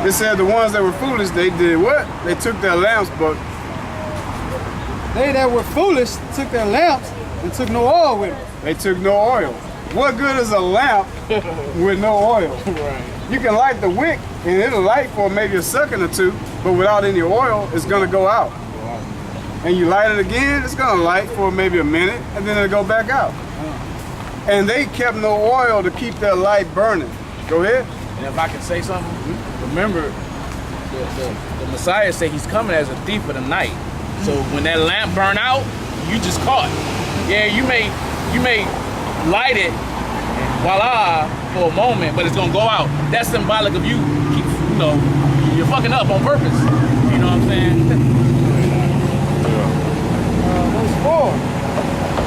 It said the ones that were foolish, they did what? They took their lamps, but they that were foolish took their lamps and took no oil with them. they took no oil. What good is a lamp with no oil? Right. You can light the wick and it'll light for maybe a second or two, but without any oil, it's gonna go out. And you light it again, it's gonna light for maybe a minute and then it'll go back out. And they kept no oil to keep their light burning. Go ahead. And if I can say something, remember the Messiah said he's coming as a thief of the night. So when that lamp burn out, you just caught. Yeah, you may light it and voila for a moment, but it's gonna go out. That's symbolic of you keep, you're fucking up on purpose. You know what I'm saying? Verse 4.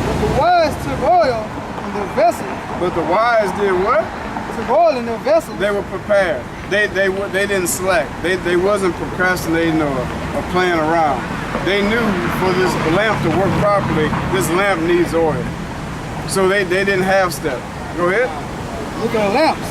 But the wise took oil in their vessel. But the wise did what? Took oil in their vessel. They were prepared. They didn't slack. They wasn't procrastinating or playing around. They knew for this lamp to work properly, this lamp needs oil. So they didn't half step. Go ahead. Look at the lamps.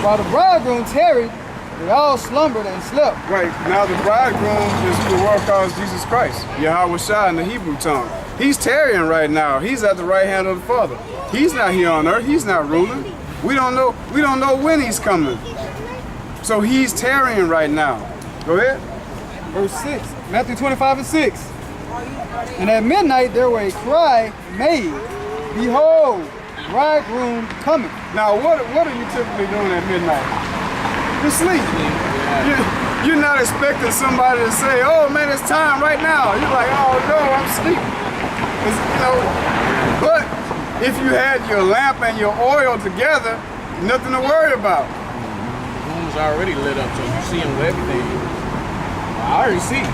While the bridegroom tarried, they all slumbered and slept. Right, now the bridegroom is who the world calls Jesus Christ, Yahweh Shai in the Hebrew tongue. He's tarrying right now. He's at the right hand of the Father. He's not here on earth. He's not ruling. We don't know when he's coming. So he's tarrying right now. Go ahead. Verse 6, Matthew 25 and 6. And at midnight there were a cry made, Behold, the bridegroom cometh. Now what are you typically doing at midnight? You're asleep. You're not expecting somebody to say, oh man, it's time right now. You're like, oh no, I'm asleep. But if you had your lamp and your oil together, nothing to worry about. The room's already lit up, so you see him with everything. I already see.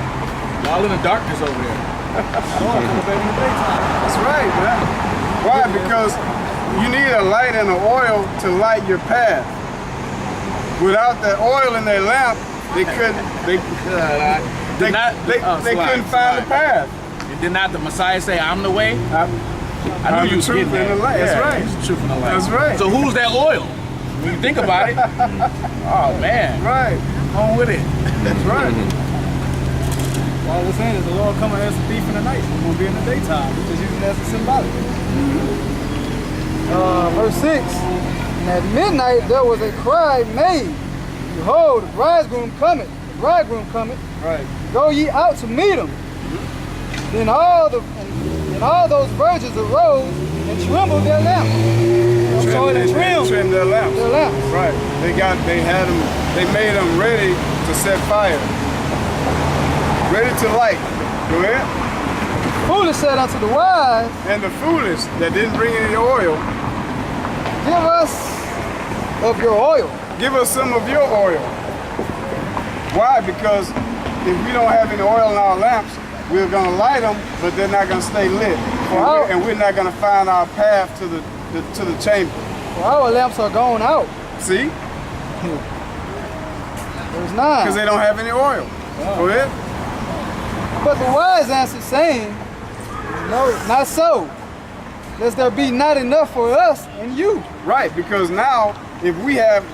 All in the darkness over there. That's right, man. Why? Because you need a light and an oil to light your path. Without that oil in their lamp, they couldn't find the path. Did not the Messiah say, I'm the way? I knew you was getting that. That's right. He's the truth and the light. That's right. So who's that oil? When you think about it, oh man. Right. On with it. That's right. All we're saying is the Lord coming as a thief in the night. We're going to be in the daytime. We're just using it as a symbolic. Verse 6. And at midnight there was a cry made, Behold, the bridegroom cometh. The bridegroom cometh. Right. Go ye out to meet him. Then all those virgins arose and trembled their lamps. Trimmed their lamps. Their lamps. Right. They made them ready to set fire. Ready to light. Go ahead. Foolish said unto the wise, and the foolish that didn't bring any oil, Give us of your oil. Give us some of your oil. Why? Because if we don't have any oil in our lamps, we're going to light them, but they're not going to stay lit. And we're not going to find our path to the chamber. Well, our lamps are going out. See? There's 9. Because they don't have any oil. Go ahead. But the wise answered, saying, No, not so. Lest there be not enough for us and you. Right, because now, if we have,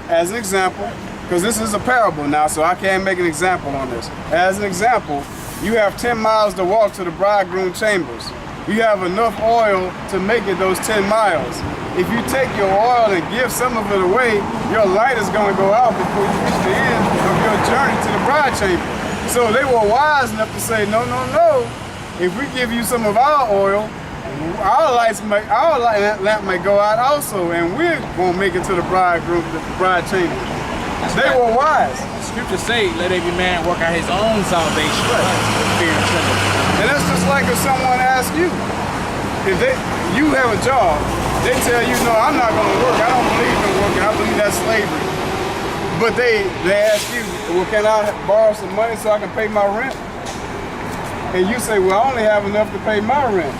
as an example, because this is a parable now, so I can't make an example on this. As an example, you have 10 miles to walk to the bridegroom chambers. You have enough oil to make it those 10 miles. If you take your oil and give some of it away, your light is going to go out before you reach the end of your journey to the bride chamber. So they were wise enough to say, no, no, no. If we give you some of our oil, our lamp may go out also, and we won't make it to the bride chamber. They were wise. Scriptures say, let every man work out his own salvation. And that's just like if someone asks you, if you have a job, they tell you, no, I'm not going to work. I don't believe in working. I believe that's slavery. But they ask you, well, can I borrow some money so I can pay my rent? And you say, well, I only have enough to pay my rent.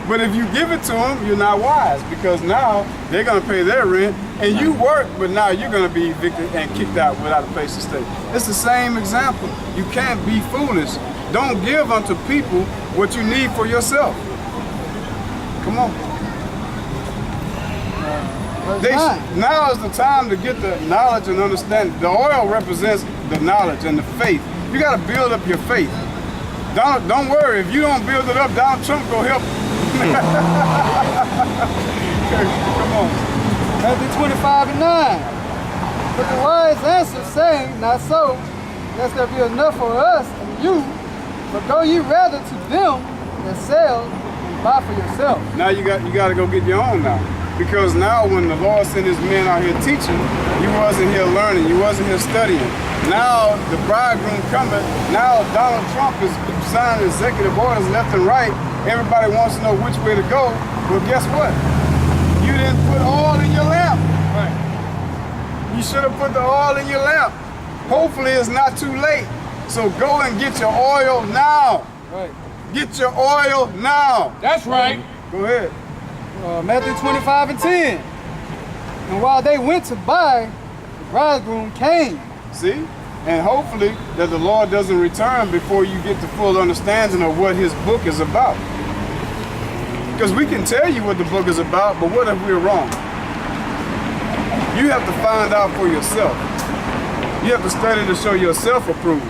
But if you give it to them, you're not wise, because now they're going to pay their rent and you work, but now you're going to be evicted and kicked out without a place to stay. It's the same example. You can't be foolish. Don't give unto people what you need for yourself. Come on. Verse 9. Now is the time to get the knowledge and understanding. The oil represents the knowledge and the faith. You got to build up your faith. Don't worry, if you don't build it up, Donald Trump go help. Come on. Matthew 25 and 9. But the wise answered, saying, Not so, lest there be enough for us and you, but go ye rather to them that sell and buy for yourself. Now you got to go get your own now. Because now when the Lord sent his men out here teaching, you wasn't here learning, you wasn't here studying. Now the bridegroom cometh, now Donald Trump is signing executive orders left and right. Everybody wants to know which way to go. Well, guess what? You didn't put oil in your lamp. Right. You should have put the oil in your lamp. Hopefully it's not too late. So go and get your oil now. Right. Get your oil now. That's right. Go ahead. Matthew 25 and 10. And while they went to buy, the bridegroom came. See? And hopefully that the Lord doesn't return before you get the full understanding of what his book is about. Because we can tell you what the book is about, but what if we're wrong? You have to find out for yourself. You have to study to show yourself approved.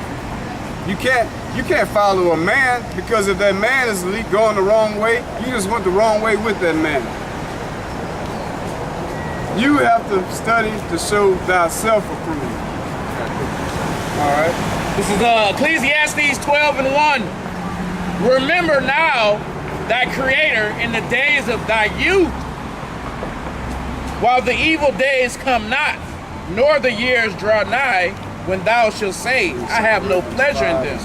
You can't follow a man, because if that man is going the wrong way, you just went the wrong way with that man. You have to study to show thyself approved. All right. This is Ecclesiastes 12 and 1. Remember now thy Creator in the days of thy youth, while the evil days come not, nor the years draw nigh, when thou shalt say, I have no pleasure in them.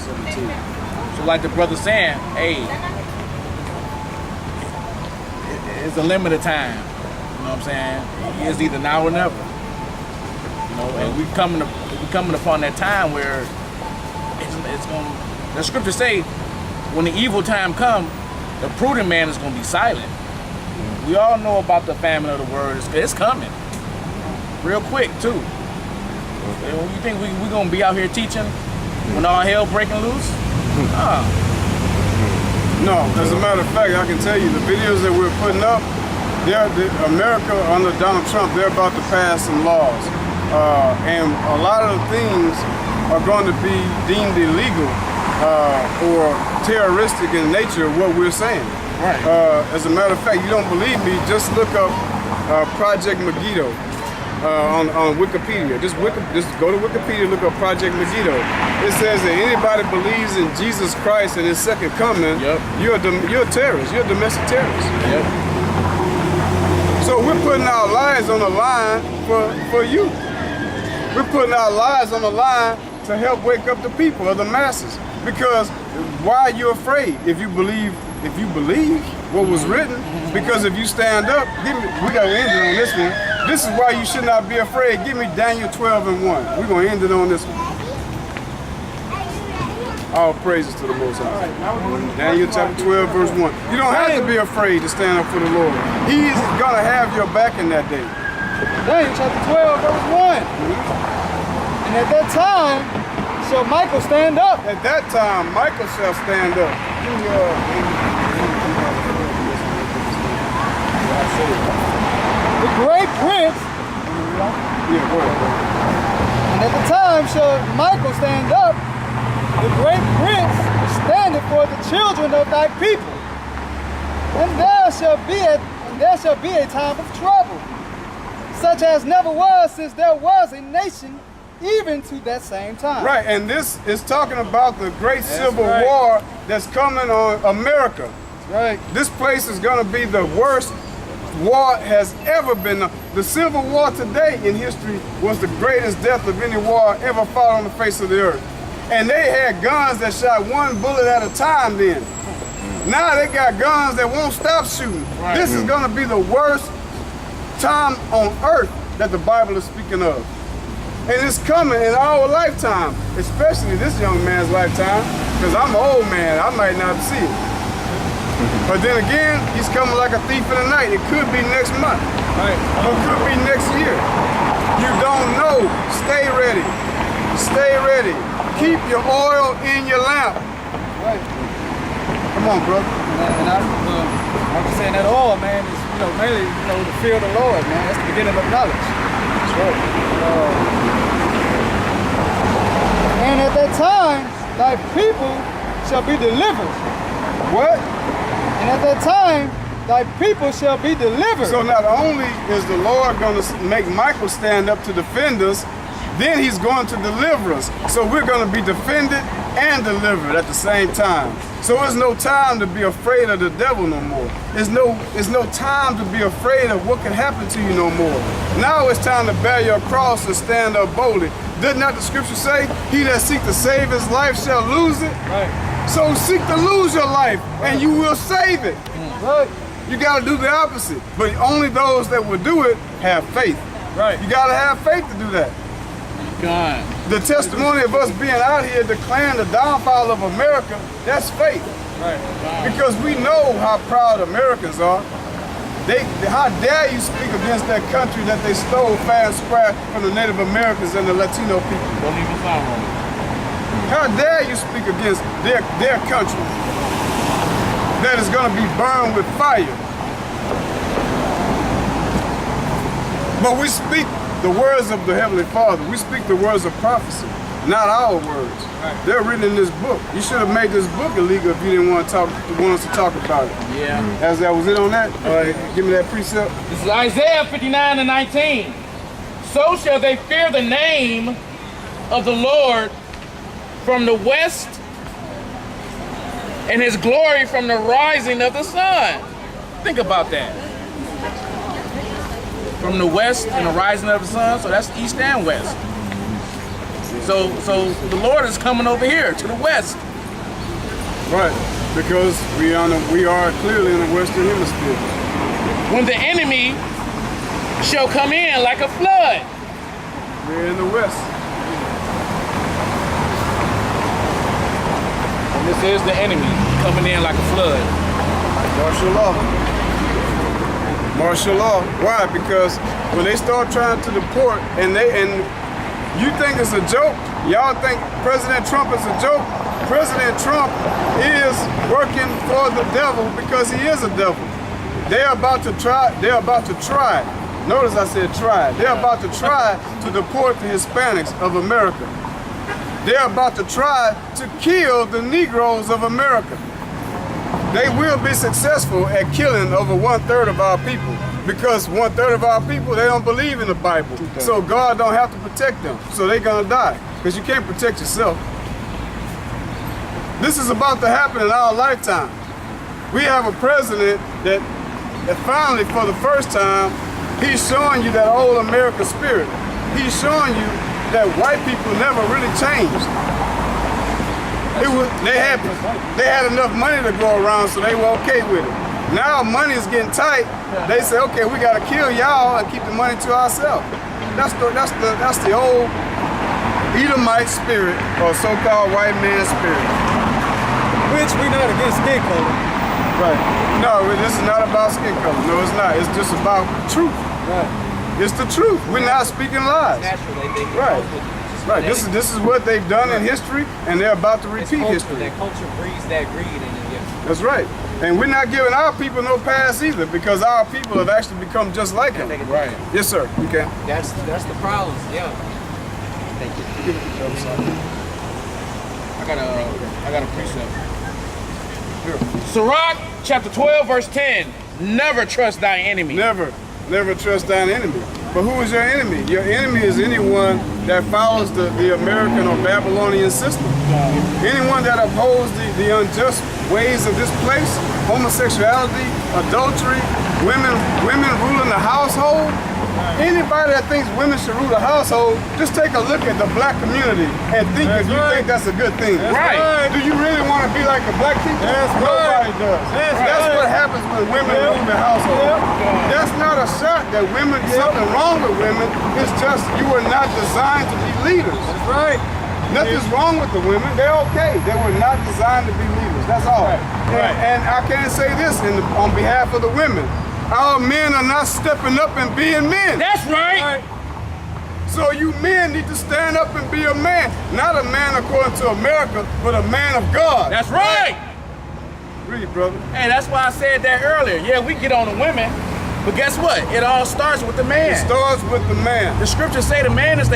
So like the brother saying, hey, it's a limited time. You know what I'm saying? It's either now or never. You know, and we coming upon that time where it's going. The scriptures say, when the evil time come, the prudent man is going to be silent. We all know about the famine of the word. It's coming, real quick too. You think we're going to be out here teaching when all hell breaking loose? No, as a matter of fact, I can tell you the videos that we're putting up, America under Donald Trump, they're about to pass some laws. And a lot of the things are going to be deemed illegal or terroristic in nature of what we're saying. Right. As a matter of fact, you don't believe me, just look up Project Megiddo. On Wikipedia. Just go to Wikipedia, look up Project Megiddo. It says that anybody believes in Jesus Christ and his second coming, you're a terrorist. You're a domestic terrorist. Yep. So we're putting our lives on the line for you. We're putting our lives on the line to help wake up the people, or the masses. Because why are you afraid if you believe what was written? Because if you stand up, we got to end it on this one. This is why you should not be afraid. Give me Daniel 12 and 1. We're going to end it on this one. All praises to the Most High. Daniel chapter 12 verse 1. You don't have to be afraid to stand up for the Lord. He's going to have your back in that day. Daniel chapter 12 verse 1. And at that time shall Michael stand up. At that time, Michael shall stand up. The great prince, and at the time shall Michael stand up, the great prince standeth for the children of thy people. And there shall be a time of trouble, such as never was since there was a nation, even to that same time. Right, and this is talking about the great civil war that's coming on America. Right. This place is going to be the worst war has ever been. The Civil War today in history was the greatest death of any war ever fought on the face of the earth. And they had guns that shot one bullet at a time then. Now they got guns that won't stop shooting. Right. This is going to be the worst time on earth that the Bible is speaking of. And it's coming in our lifetime, especially this young man's lifetime, because I'm an old man, I might not see it. But then again, he's coming like a thief in the night. It could be next month. Right. Or it could be next year. You don't know. Stay ready. Stay ready. Keep your oil in your lamp. Right. Come on, brother. And I was saying that oil, man, is mainly, the fear of the Lord, man. That's the beginning of knowledge. That's right. And at that time, thy people shall be delivered. What? And at that time, thy people shall be delivered. So not only is the Lord going to make Michael stand up to defend us, then he's going to deliver us. So we're going to be defended and delivered at the same time. So it's no time to be afraid of the devil no more. It's no time to be afraid of what can happen to you no more. Now it's time to bear your cross and stand up boldly. Did not the scripture say, he that seek to save his life shall lose it? Right. So seek to lose your life and you will save it. Right. You got to do the opposite. But only those that will do it have faith. Right. You got to have faith to do that. God. The testimony of us being out here declaring the downfall of America, that's faith. Right. Because we know how proud Americans are. How dare you speak against that country that they stole fair and square from the Native Americans and the Latino people? Don't even sound wrong. How dare you speak against their country that is going to be burned with fire? But we speak the words of the Heavenly Father. We speak the words of prophecy, not our words. Right. They're written in this book. You should have made this book illegal if you didn't want us to talk about it. Yeah. As that was it on that? Give me that precept. This is Isaiah 59:19. So shall they fear the name of the Lord from the west, and his glory from the rising of the sun. Think about that. From the west and the rising of the sun, so that's east and west. So the Lord is coming over here to the west. Right, because we are clearly in the Western Hemisphere. When the enemy shall come in like a flood. We're in the West. And this is the enemy coming in like a flood. Martial law. Martial law. Why? Because when they start trying to deport and you think it's a joke, y'all think President Trump is a joke. President Trump is working for the devil because he is a devil. They're about to try. Notice I said try. They're about to try to deport the Hispanics of America. They're about to try to kill the Negroes of America. They will be successful at killing over 1/3 of our people because 1/3 of our people, they don't believe in the Bible. So God don't have to protect them. So they're gonna die because you can't protect yourself. This is about to happen in our lifetime. We have a president that finally, for the first time, he's showing you that old American spirit. He's showing you that white people never really changed. They had enough money to go around, so they were okay with it. Now money is getting tight. They say, okay, we gotta kill y'all and keep the money to ourselves. That's the old Edomite spirit or so-called white man spirit. Which we not against skin color. Right. No, this is not about skin color. No, it's not. It's just about truth. Right. It's the truth. We're not speaking lies. Right. Right. This is what they've done in history, and they're about to repeat history. That culture breeds that greed in it. That's right. And we're not giving our people no pass either, because our people have actually become just like them. Right. Yes, sir. You can. That's the problem. Yeah. Thank you. I got a precept. Sirach chapter 12 verse 10. Never trust thy enemy. Never trust thine enemy. But who is your enemy? Your enemy is anyone that follows the American or Babylonian system. Anyone that upholds the unjust ways of this place, homosexuality, adultery, women ruling the household. Anybody that thinks women should rule the household, just take a look at the black community and think if you think that's a good thing. Right. Do you really want to be like the black people? Nobody does. That's what happens when women rule the household. That's not a shot that women, something wrong with women. It's just you were not designed to be leaders. That's right. Nothing's wrong with the women. They're okay. They were not designed to be leaders. That's all. Right. And I can't say this on behalf of the women. Our men are not stepping up and being men. That's right. So you men need to stand up and be a man. Not a man according to America, but a man of God. That's right. Read, brother. Hey, that's why I said that earlier. Yeah, we get on the women, But guess what? It all starts with the man. It starts with the man. The scriptures say the man is the